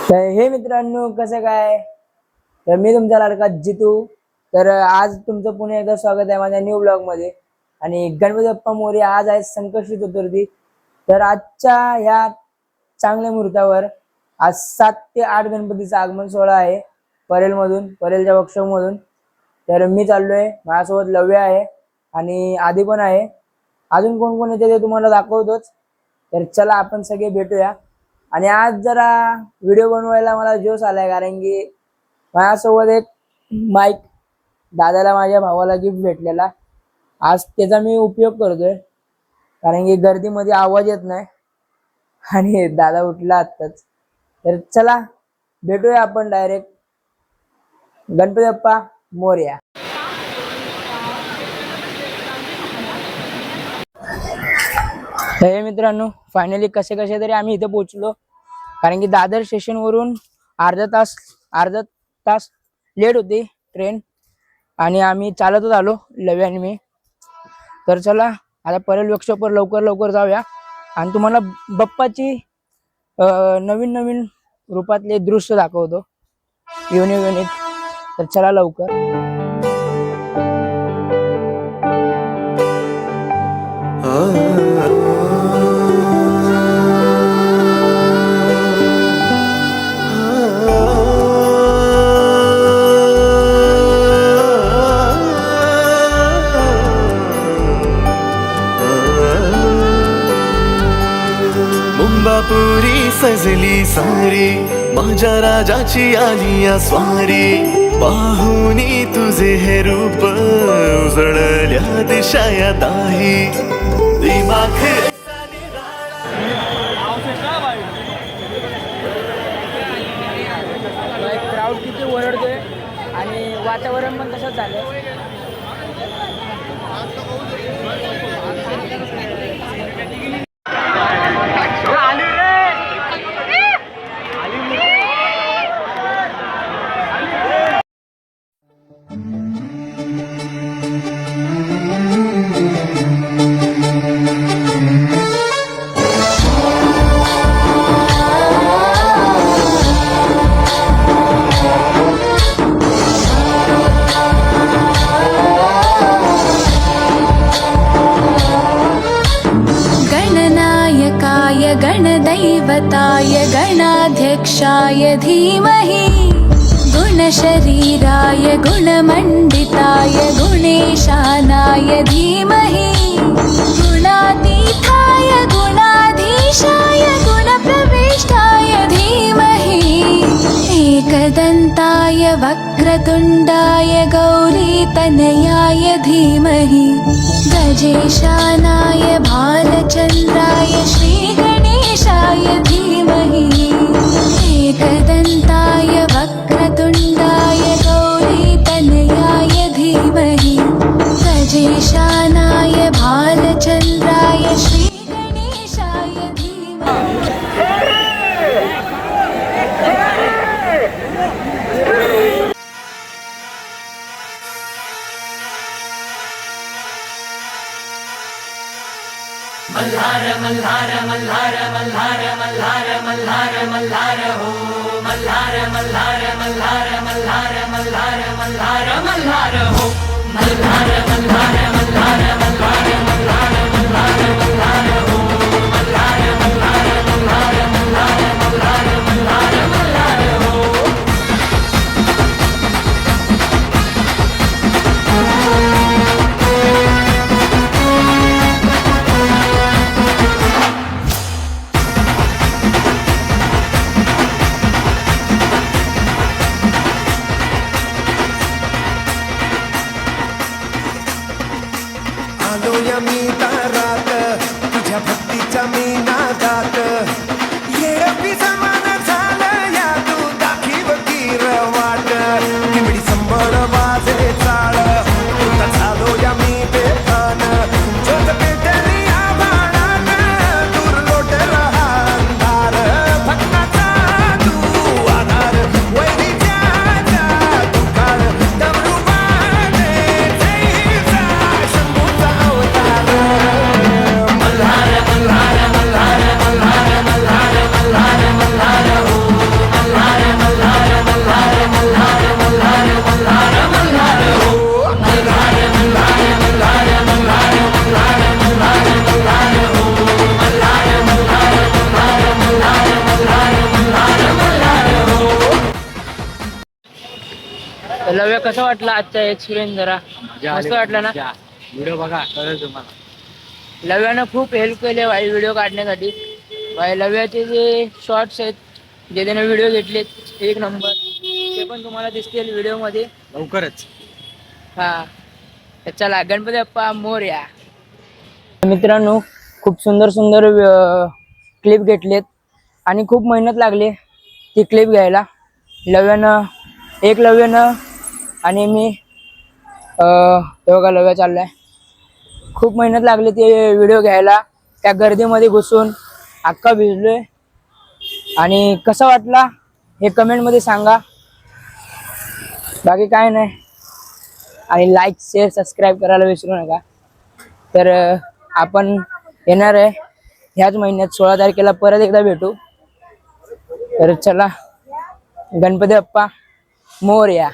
तर हे मित्रांनो कसं काय. तर मी तुमचा लाडका जितू. तर आज तुमचं पुन्हा एकदा स्वागत आहे माझ्या न्यू ब्लॉग मध्ये. आणि गणपती बाप्पा मोरया. आज आहे संकष्टी चतुर्थी. तर आजच्या ह्या चांगल्या मुहूर्तावर आज 7 ते 8 गणपतीचा आगमन सोहळा आहे परेलच्या वर्कशॉप मधून. तर मी चाललोय, माझ्यासोबत लव्य आहे आणि आधी पण आहे. अजून कोण कोण येते ते तुम्हाला दाखवतोच. तर चला आपण सगळे भेटूया. आणि आज जरा व्हिडिओ बनवायला मला जोश आलाय, कारण की माझ्यासोबत एक माईक दादाला, माझ्या भावाला गिफ्ट भेटलेला. आज त्याचा मी उपयोग करतोय, कारण की गर्दीमध्ये आवाज येत नाही. आणि दादा उठला आत्ताच. तर चला भेटूया आपण डायरेक्ट. गणपती बाप्पा मोरया. हे मित्रांनो, फायनली कसे कसे तरी आम्ही इथे पोहोचलो. कारण की दादर स्टेशन वरून अर्धा तास लेट होती ट्रेन. आणि आम्ही चालतच आलो, लवी आणि मी. तर चला आता परेल वर्कशॉपवर लवकर लवकर जाऊया आणि तुम्हाला बाप्पाची नवीन नवीन रूपातले दृश्य दाखवतो, युनिक. तर चला लवकर. मुंबापुरी सजली सारी, माझ्या राजाची आली या स्वारी. पाहुनी तुझे हे रूप, उजळल्या दिशा या दाही. दिमाख क्राऊड किती ओरडतोय आणि वातावरण पण तसंच झालं. गणदैवताय गणाध्यक्षाय धीमहि, गुणशरीराय गुणमण्डिताय गुणेशानाय धीमहि, गुणातीताय गुणाधीशाय गुणप्रविष्टाय धीमहि, एकदन्ताय वक्रतुण्डाय गौरीतनयाय धीमहि, गजेशानाय भालचन्द्राय श्रीगणेशाय धीमहि, एकदन्ताय वक्रतुण्डाय गौरीतनयाय धीमहि, गजेशानाय भालचन्द्राय श्रीगणेशाय धीमहि. मल्हार मल्हार मल्हार मल्हार मल्हार मल्हार मल्हार हो. मल्हार मल्हार मल्हार मल्हार मल्हार मल्हार मल्हार हो. मल्हार मल्हार मल्हार मल्हार मल्हार मल्हार मल्हार हो. मल्हार मल्हार मल्हार मल्हार मल्हार मल्हार मल्हार हो. आलो लव्या कसं वाटलं आजचा एक्सपिरियन्स जरा मस्त वाटलं ना? व्हिडिओ बघा कळेल तुम्हाला. लव्यानं खूप हेल्प केली भाई व्हिडिओ काढण्यासाठी. भाई लव्याचे जे शॉर्ट्स आहेत जे त्याने व्हिडिओ घेतलेत एक नंबर, ते पण तुम्हाला दिसतील व्हिडिओ मध्ये लवकरच. हा. तर चला गणपती बाप्पा मोरया. मित्रांनो खूप सुंदर सुंदर क्लिप घेतलेत आणि खूप मेहनत लागली ती क्लिप घ्यायला. लव्यानं आणि मी ते बघा लव्या चाललाय. खूप मेहनत लागली ते व्हिडिओ घ्यायला. त्या गर्दीमध्ये घुसून अख्खा भिजलोय. आणि कसा वाटला हे कमेंट मध्ये सांगा. बाकी काय नाही. आणि लाईक शेअर सबस्क्राईब करायला विसरू नका. तर आपण येणार आहे ह्याच महिन्यात 16 तारखेला परत एकदा भेटू. तर चला गणपती बाप्पा मोरया.